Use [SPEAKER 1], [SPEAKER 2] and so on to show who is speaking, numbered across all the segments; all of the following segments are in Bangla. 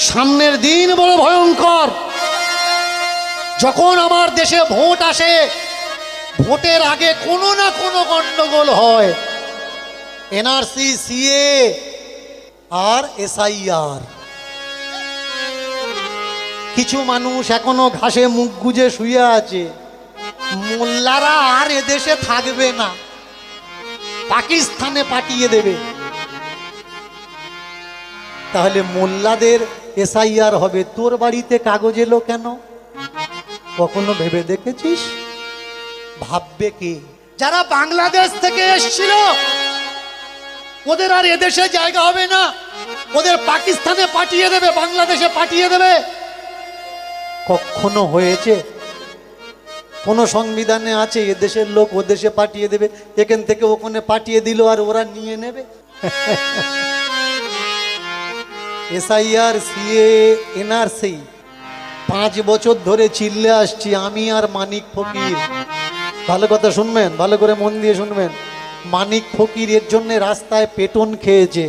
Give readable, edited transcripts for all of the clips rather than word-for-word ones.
[SPEAKER 1] সামনের দিন বড় ভয়ঙ্কর। যখন আমার দেশে ভোট আসে, ভোটের আগে কোনো না কোনো গন্ডগোল হয়। এনআরসি, সিএ আর এসআইআর। কিছু মানুষ এখনো ঘাসে মুখ গুজে শুয়ে আছে। মোল্লারা আর এদেশে থাকবে না, পাকিস্তানে পাঠিয়ে দেবে। তাহলে মোল্লাদের এসআইআর হবে, তোর বাড়িতে কাগজ এলো কেন? কখনো ভেবে দেখেছিস? ভাববে কে? যারা বাংলাদেশ থেকে এসেছিল, ওদের আর এদেশে জায়গা হবে না, ওদের পাকিস্তানে পাঠিয়ে দেবে, বাংলাদেশে পাঠিয়ে দেবে। কখনো হয়েছে? কোন সংবিধানে আছে এদেশের লোক ও দেশে পাঠিয়ে দেবে? এখান থেকে ওখানে পাঠিয়ে দিল আর ওরা নিয়ে নেবে? এসআইআর, সিএ, এনআরসি 5 বছর ধরে চিল্লে আসছি আমি আর মানিক ফকির। ভালো কথা শুনবেন, ভালো করে মন দিয়ে শুনবেন। মানিক ফকির এর জন্য রাস্তায় পেটন খেয়েছে।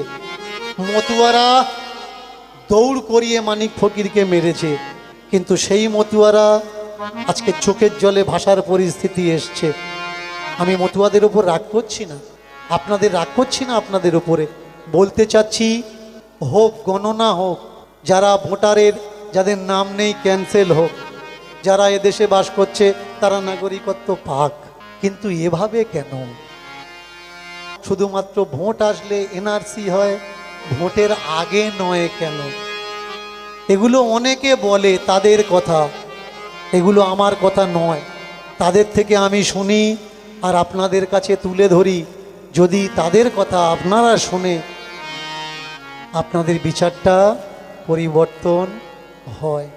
[SPEAKER 1] মতুয়ারা দৌড় করিয়ে মানিক ফকিরকে মেরেছে, কিন্তু সেই মতুয়ারা আজকে চোখের জলে ভাষার পরিস্থিতি এসছে। আমি মতুয়াদের উপর রাগ করছি না, আপনাদের রাগ করছি না, আপনাদের উপরে বলতে চাচ্ছি, হোক গণনা হোক, যারা ভোটারের যাদের নাম নেই ক্যান্সেল হোক, যারা এদেশে বাস করছে তারা নাগরিকত্ব পাক। কিন্তু এভাবে কেন? শুধুমাত্র ভোট আসলে এনআরসি হয়, ভোটের আগে নয় কেন? এগুলো অনেকে বলে, তাদের কথা, এগুলো আমার কথা নয়। তাদের থেকে আমি শুনি আর আপনাদের কাছে তুলে ধরি। যদি তাদের কথা আপনারা শুনে আপনাদের বিচারটা পরিবর্তন হয়।